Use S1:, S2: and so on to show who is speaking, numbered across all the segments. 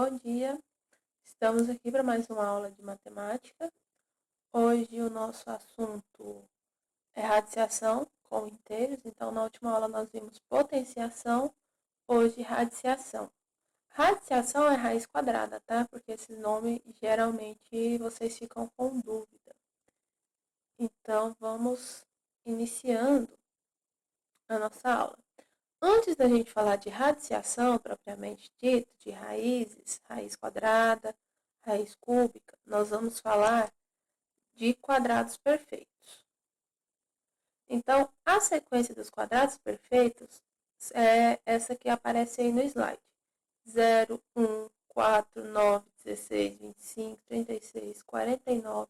S1: bom dia. Estamos aqui para mais uma aula de matemática. Hoje o nosso assunto é radiciação com inteiros. Então, na última aula nós vimos potenciação, hoje radiciação. Radiciação é raiz quadrada, tá? Porque esse nome geralmente vocês ficam com dúvida. Então, vamos iniciando a nossa aula. Antes da gente falar de radiciação, propriamente dito, de raízes, raiz quadrada, raiz cúbica, nós vamos falar de quadrados perfeitos. Então, a sequência dos quadrados perfeitos é essa que aparece aí no slide. 0, 1, 4, 9, 16, 25, 36, 49,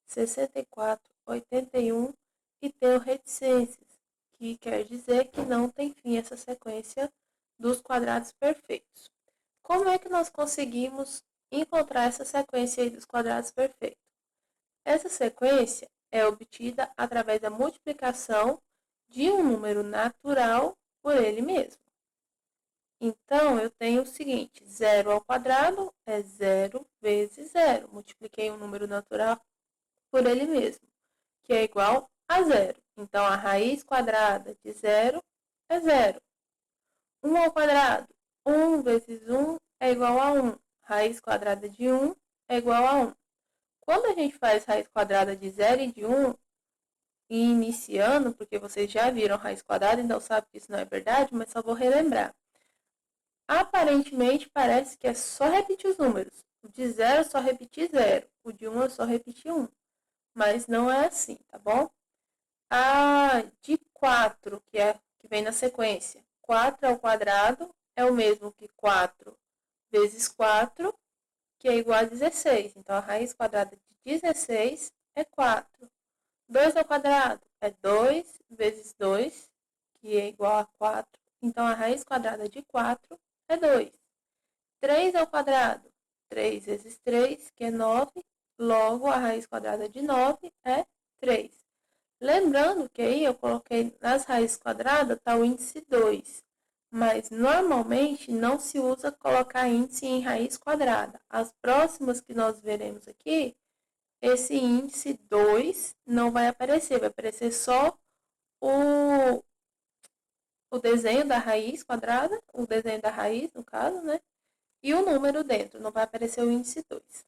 S1: 64, 81 e tem o reticências, que quer dizer que não tem fim essa sequência dos quadrados perfeitos. Como é que nós conseguimos encontrar essa sequência aí dos quadrados perfeitos? Essa sequência é obtida através da multiplicação de um número natural por ele mesmo. Então, eu tenho o seguinte, 0 ao quadrado é 0 vezes 0. Multipliquei um número natural por ele mesmo, que é igual a 0. Então, a raiz quadrada de 0 é 0. 1 ao quadrado, 1 vezes 1 é igual a 1. Raiz quadrada de 1 é igual a 1. Quando a gente faz raiz quadrada de 0 e de 1, e iniciando, porque vocês já viram raiz quadrada, então sabem que isso não é verdade, mas só vou relembrar. Aparentemente, parece que é só repetir os números. O de 0 é só repetir 0. O de 1 é só repetir 1. Mas não é assim, tá bom? A de 4, que vem na sequência. 4 ao quadrado é o mesmo que 4 vezes 4, que é igual a 16. Então, a raiz quadrada de 16 é 4. 2 ao quadrado é 2 vezes 2, que é igual a 4. Então, a raiz quadrada de 4 é 2. 3 ao quadrado, 3 vezes 3, que é 9. Logo, a raiz quadrada de 9 é 3. Lembrando que aí eu coloquei nas raízes quadradas, está o índice 2. Mas, normalmente, não se usa colocar índice em raiz quadrada. As próximas que nós veremos aqui, esse índice 2 não vai aparecer só o desenho da raiz quadrada, o desenho da raiz, no caso, né? E o número dentro, não vai aparecer o índice 2.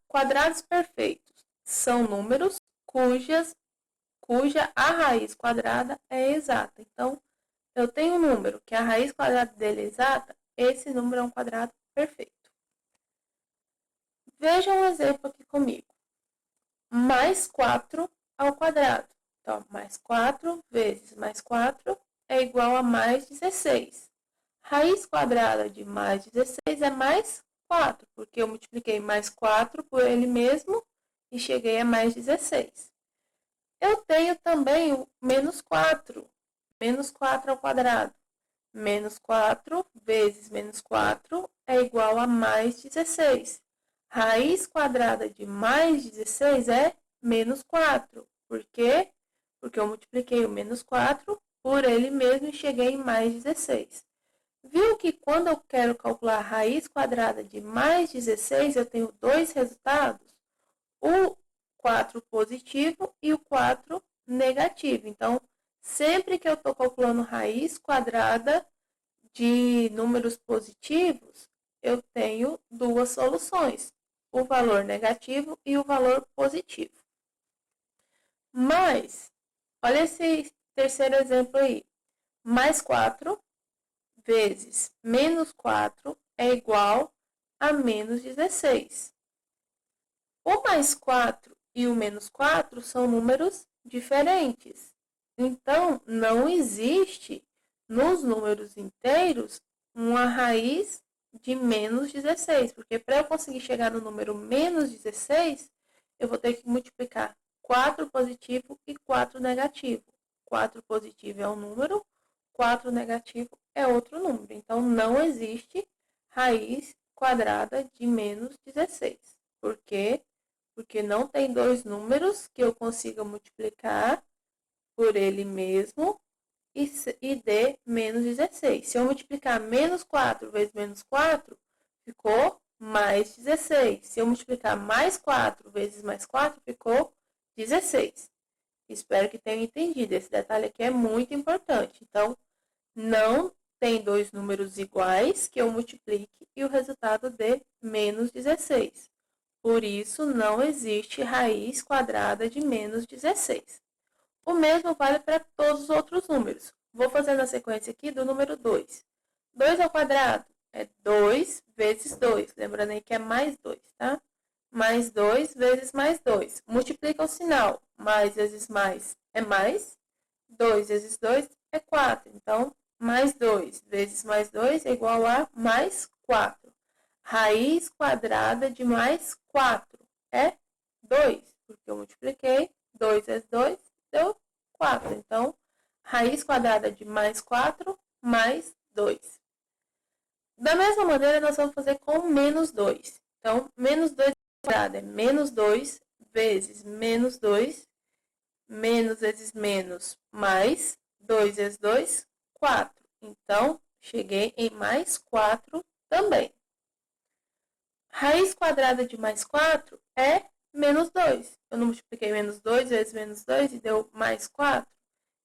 S1: Quadrados perfeitos são números cuja a raiz quadrada é exata. Então, eu tenho um número que a raiz quadrada dele é exata, esse número é um quadrado perfeito. Veja um exemplo aqui comigo. Mais 4 ao quadrado. Então, mais 4 vezes mais 4 é igual a mais 16. Raiz quadrada de mais 16 é mais 4, porque eu multipliquei mais 4 por ele mesmo e cheguei a mais 16. Eu tenho também o menos 4. Menos 4 ao quadrado. Menos 4 vezes menos 4 é igual a mais 16. Raiz quadrada de mais 16 é menos 4. Por quê? Porque eu multipliquei o menos 4 por ele mesmo e cheguei em mais 16. Viu que quando eu quero calcular a raiz quadrada de mais 16, eu tenho dois resultados? O 4 positivo e o 4 negativo. Então, sempre que eu estou calculando raiz quadrada de números positivos, eu tenho duas soluções, o valor negativo e o valor positivo. Mas, olha esse terceiro exemplo aí. Mais 4 vezes menos 4 é igual a menos 16. O mais 4 e o menos 4 são números diferentes. Então, não existe nos números inteiros uma raiz de menos 16, porque para eu conseguir chegar no número menos 16, eu vou ter que multiplicar 4 positivo e 4 negativo. 4 positivo é um número, 4 negativo é outro número. Então, não existe raiz quadrada de menos 16. Por quê? Porque não tem dois números que eu consiga multiplicar por ele mesmo e dê menos 16. Se eu multiplicar menos 4 vezes menos 4, ficou mais 16. Se eu multiplicar mais 4 vezes mais 4, ficou 16. Espero que tenham entendido. Esse detalhe aqui é muito importante. Então, não tem dois números iguais que eu multiplique e o resultado dê menos 16. Por isso, não existe raiz quadrada de menos 16. O mesmo vale para todos os outros números. Vou fazer na sequência aqui do número 2. 2 ao quadrado é 2 vezes 2. Lembrando aí que é mais 2, tá? Mais 2 vezes mais 2. Multiplica o sinal. Mais vezes mais é mais. 2 vezes 2 é 4. Então, mais 2 vezes mais 2 é igual a mais 4. Raiz quadrada de mais 4 é 2, porque eu multipliquei 2 vezes 2 deu 4. Então, raiz quadrada de mais 4 mais 2. Da mesma maneira, nós vamos fazer com menos 2. Então, menos 2 quadrado é menos 2 vezes menos 2, menos vezes menos mais 2 vezes 2, 4. Então, cheguei em mais 4 também. Raiz quadrada de mais 4 é menos 2. Eu não multipliquei menos 2 vezes menos 2 e deu mais 4.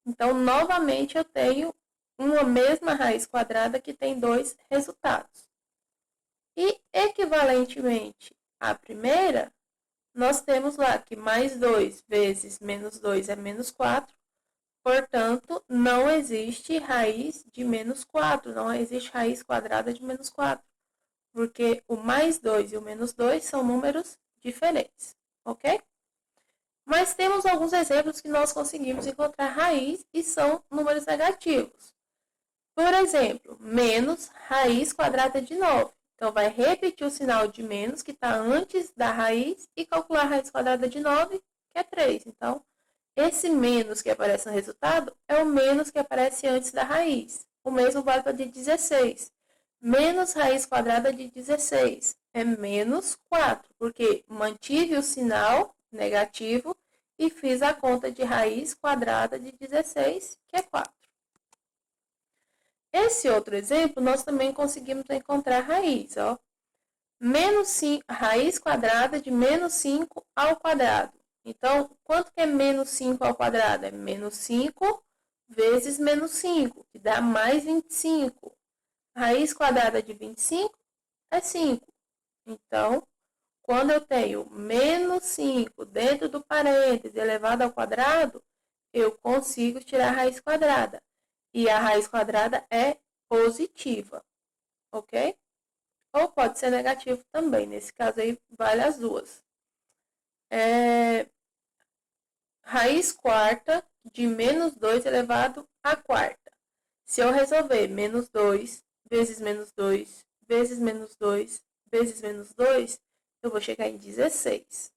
S1: Então, novamente, eu tenho uma mesma raiz quadrada que tem dois resultados. E, equivalentemente à primeira, nós temos lá que mais 2 vezes menos 2 é menos 4. Portanto, não existe raiz de menos 4. Não existe raiz quadrada de menos 4. Porque o mais 2 e o menos 2 são números diferentes, ok? Mas temos alguns exemplos que nós conseguimos encontrar raiz e são números negativos. Por exemplo, menos raiz quadrada de 9. Então, vai repetir o sinal de menos que está antes da raiz e calcular a raiz quadrada de 9, que é 3. Então, esse menos que aparece no resultado é o menos que aparece antes da raiz. O mesmo vale para de 16. Menos raiz quadrada de 16 é menos 4, porque mantive o sinal negativo e fiz a conta de raiz quadrada de 16, que é 4. Esse outro exemplo, nós também conseguimos encontrar raiz. Ó. Menos 5, raiz quadrada de menos 5 ao quadrado. Então, quanto que é menos 5 ao quadrado? É menos 5 vezes menos 5, que dá mais 25. Raiz quadrada de 25 é 5. Então, quando eu tenho menos 5 dentro do parêntese elevado ao quadrado, eu consigo tirar a raiz quadrada. E a raiz quadrada é positiva, ok? Ou pode ser negativo também. Nesse caso aí, vale as duas. Raiz quarta de menos 2 elevado à quarta. Se eu resolver menos 2 vezes menos 2 vezes menos 2 vezes menos 2, eu vou chegar em 16.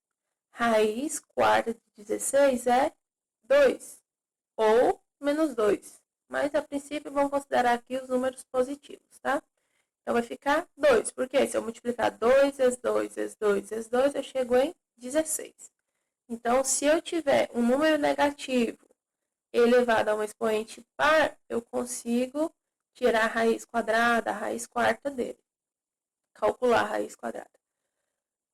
S1: Raiz quarta de 16 é 2 ou menos 2. Mas, a princípio, vamos considerar aqui os números positivos, tá? Então, vai ficar 2. Porque se eu multiplicar 2 vezes 2 vezes 2 vezes 2, eu chego em 16. Então, se eu tiver um número negativo elevado a um expoente par, eu consigo tirar a raiz quadrada, a raiz quarta dele. Calcular a raiz quadrada.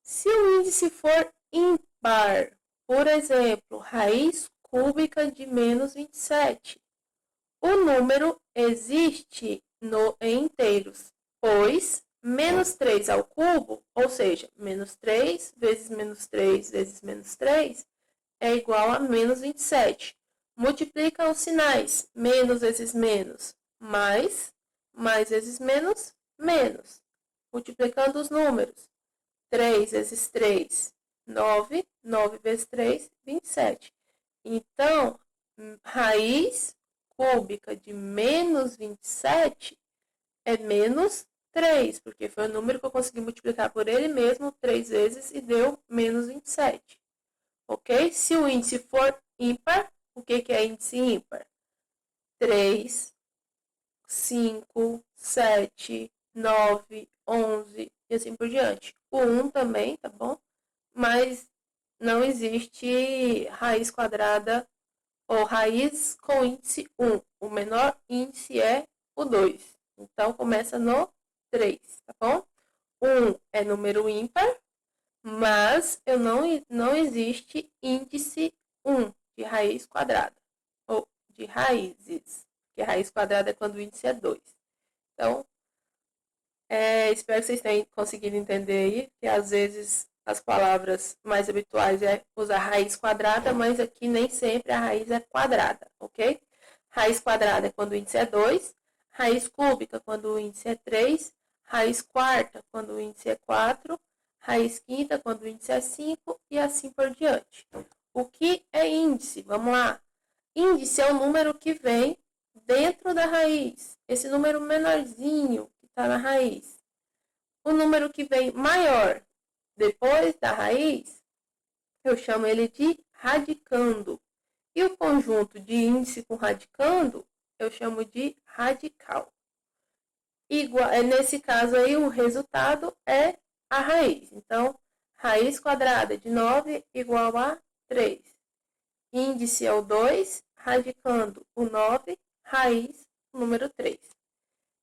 S1: Se o índice for ímpar, por exemplo, raiz cúbica de menos 27, o número existe em inteiros, pois menos 3 ao cubo, ou seja, menos 3 vezes menos 3 vezes menos 3, é igual a menos 27. Multiplica os sinais, menos vezes menos, mais vezes menos, menos. Multiplicando os números, 3 vezes 3, 9, 9 vezes 3, 27. Então, raiz cúbica de menos 27 é menos 3, porque foi o número que eu consegui multiplicar por ele mesmo 3 vezes e deu menos 27. Ok? Se o índice for ímpar, o que é índice ímpar? 3, 5, 7, 9, 11 e assim por diante. O 1 também, tá bom? Mas não existe raiz quadrada ou raiz com índice 1. O menor índice é o 2. Então, começa no 3, tá bom? 1 é número ímpar, mas não existe índice 1 de raiz quadrada, ou de raízes, porque raiz quadrada é quando o índice é 2. Então, espero que vocês tenham conseguido entender aí, que às vezes as palavras mais habituais é usar raiz quadrada, mas aqui nem sempre a raiz é quadrada, ok? Raiz quadrada é quando o índice é 2, raiz cúbica quando o índice é 3, raiz quarta quando o índice é 4, raiz quinta quando o índice é 5 e assim por diante. O que é índice? Vamos lá. Índice é o número que vem dentro da raiz. Esse número menorzinho que está na raiz. O número que vem maior depois da raiz, eu chamo ele de radicando. E o conjunto de índice com radicando, eu chamo de radical. Nesse caso aí, o resultado é a raiz. Então, raiz quadrada de 9 igual a 3. Índice é o 2, radicando o 9, raiz, o número 3.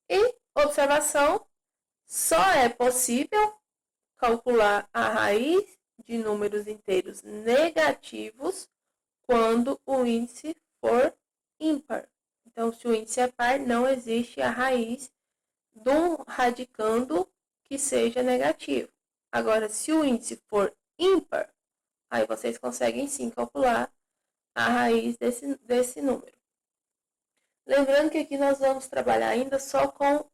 S1: E, observação, só é possível calcular a raiz de números inteiros negativos quando o índice for ímpar. Então, se o índice é par, não existe a raiz do radicando que seja negativo. Agora, se o índice for ímpar, aí vocês conseguem sim calcular a raiz desse número. Lembrando que aqui nós vamos trabalhar ainda só com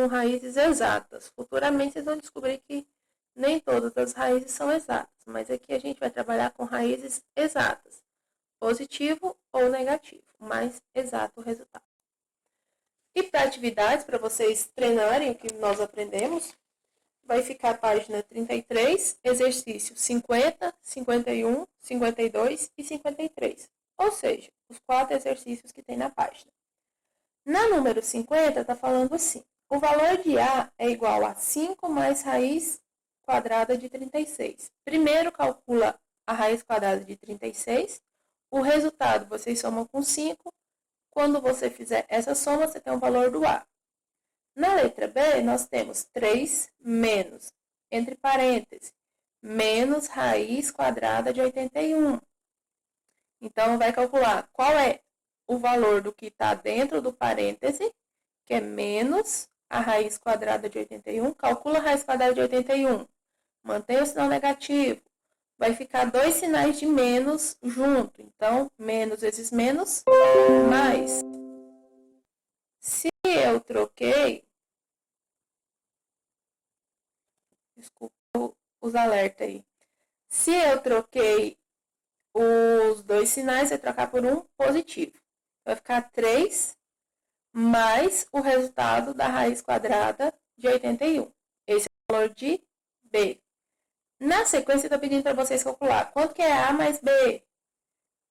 S1: raízes exatas. Futuramente vocês vão descobrir que nem todas as raízes são exatas, mas aqui a gente vai trabalhar com raízes exatas, positivo ou negativo, mais exato o resultado. E para atividades, para vocês treinarem o que nós aprendemos, vai ficar a página 33, exercício 50, 51, 52 e 53. Ou seja, os 4 exercícios que tem na página. Na número 50, está falando assim: o valor de A é igual a 5 mais raiz quadrada de 36. Primeiro, calcula a raiz quadrada de 36. O resultado vocês somam com 5. Quando você fizer essa soma, você tem o valor do A. Na letra B, nós temos 3 menos, entre parênteses, menos raiz quadrada de 81. Então, vai calcular qual é o valor do que está dentro do parêntese, que é menos a raiz quadrada de 81. Calcula a raiz quadrada de 81. Mantém o sinal negativo. Vai ficar 2 sinais de menos junto. Então, menos vezes menos, mais. Se eu troquei... Desculpa os alertas aí. Se eu troquei os 2 sinais, vai trocar por um positivo. Vai ficar 3 mais o resultado da raiz quadrada de 81. Esse é o valor de B. Na sequência, eu estou pedindo para vocês calcular quanto que é A mais B.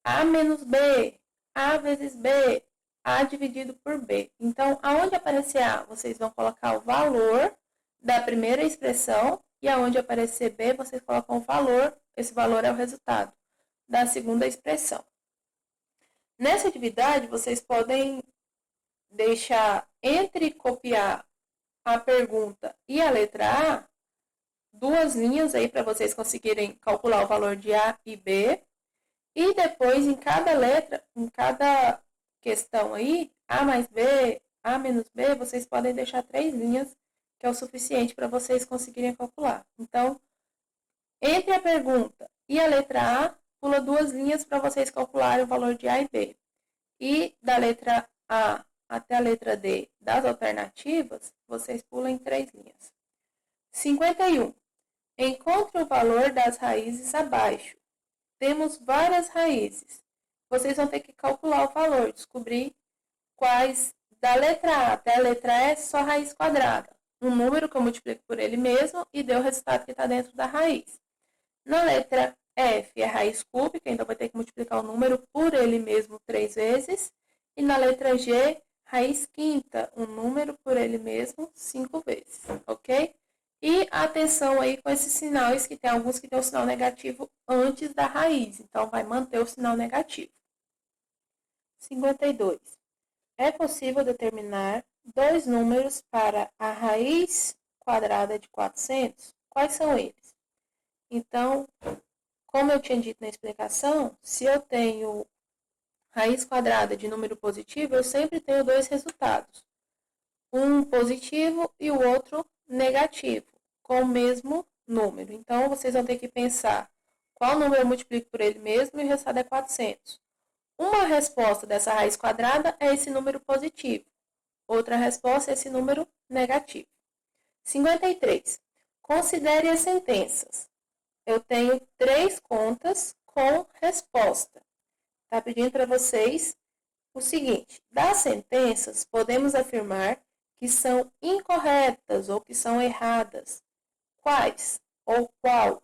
S1: A menos B. A vezes B. A dividido por B. Então, aonde aparecer A, vocês vão colocar o valor da primeira expressão, e aonde aparecer B, vocês colocam o valor, esse valor é o resultado da segunda expressão. Nessa atividade, vocês podem deixar entre copiar a pergunta e a letra A, 2 linhas aí para vocês conseguirem calcular o valor de A e B, e depois em cada letra, em cada questão aí, A mais B, A menos B, vocês podem deixar 3 linhas, que é o suficiente para vocês conseguirem calcular. Então, entre a pergunta e a letra A, pula 2 linhas para vocês calcularem o valor de A e B. E da letra A até a letra D das alternativas, vocês pulam 3 linhas. 51. Encontre o valor das raízes abaixo. Temos várias raízes. Vocês vão ter que calcular o valor, descobrir quais da letra A até a letra E, só raiz quadrada. Um número que eu multiplico por ele mesmo e deu o resultado que está dentro da raiz. Na letra F é raiz cúbica, então vai ter que multiplicar o número por ele mesmo 3 vezes. E na letra G, raiz quinta, um número por ele mesmo 5 vezes, ok? E atenção aí com esses sinais, que tem alguns que tem o sinal negativo antes da raiz, então vai manter o sinal negativo. 52. É possível determinar dois números para a raiz quadrada de 400? Quais são eles? Então, como eu tinha dito na explicação, se eu tenho raiz quadrada de número positivo, eu sempre tenho dois resultados. Um positivo e o outro negativo, com o mesmo número. Então, vocês vão ter que pensar qual número eu multiplico por ele mesmo e o resultado é 400. Uma resposta dessa raiz quadrada é esse número positivo. Outra resposta é esse número negativo. 53. Considere as sentenças. Eu tenho 3 contas com resposta. Está pedindo para vocês o seguinte: das sentenças, podemos afirmar que são incorretas ou que são erradas. Quais ou qual?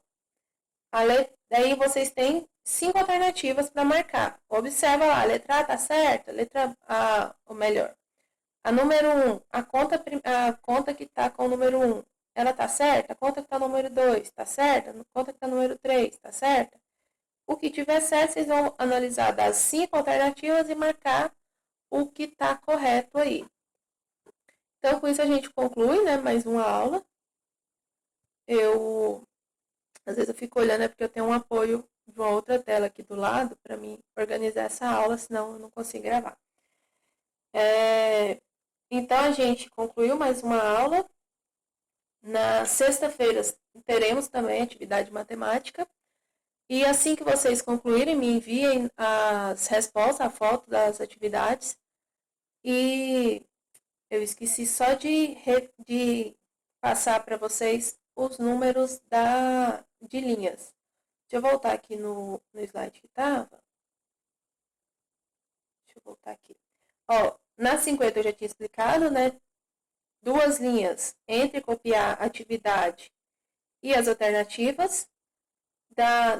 S1: Daí vocês têm 5 alternativas para marcar. Observa lá, a letra A está certa, a letra A, ou melhor, a número 1, a conta que está com o número 1, ela está certa? A conta que está no número 2, está certa? A conta que está no número 3, está certa? O que tiver certo, vocês vão analisar das 5 alternativas e marcar o que está correto aí. Então, com isso a gente conclui, né, mais uma aula. Às vezes eu fico olhando, é porque eu tenho um apoio de uma outra tela aqui do lado para mim organizar essa aula, senão eu não consigo gravar. Então, a gente concluiu mais uma aula. Na sexta-feira teremos também atividade de matemática. E assim que vocês concluírem, me enviem as respostas, a foto das atividades. E eu esqueci só de passar para vocês os números de linhas. Deixa eu voltar aqui no slide que estava. Deixa eu voltar aqui. Ó, na 50 eu já tinha explicado, né? 2 linhas entre copiar a atividade e as alternativas.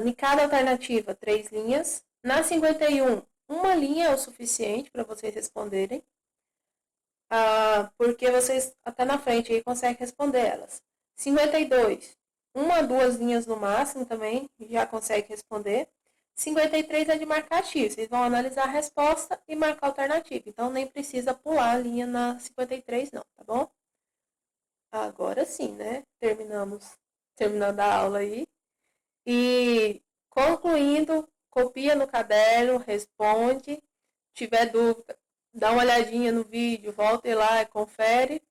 S1: Em cada alternativa, 3 linhas. Na 51, uma linha é o suficiente para vocês responderem. Porque vocês até na frente aí conseguem responder elas. 52, 1 a 2 linhas no máximo também já consegue responder. 53 é de marcar X. Vocês vão analisar a resposta e marcar a alternativa. Então, nem precisa pular a linha na 53 não, tá bom? Agora sim, né? Terminando a aula aí. E concluindo, copia no caderno, responde. Se tiver dúvida, dá uma olhadinha no vídeo, volta lá e confere.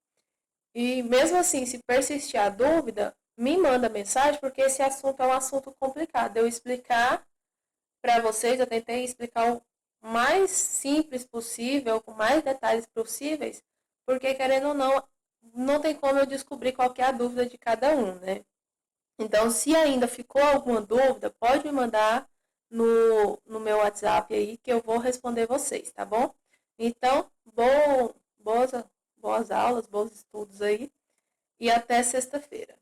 S1: E mesmo assim, se persistir a dúvida, me manda mensagem, porque esse assunto é um assunto complicado. Eu explicar para vocês, eu tentei explicar o mais simples possível, com mais detalhes possíveis, porque querendo ou não, não tem como eu descobrir qual que é a dúvida de cada um, né? Então, se ainda ficou alguma dúvida, pode me mandar no meu WhatsApp aí que eu vou responder vocês, tá bom? Então, boas aulas, bons estudos aí e até sexta-feira.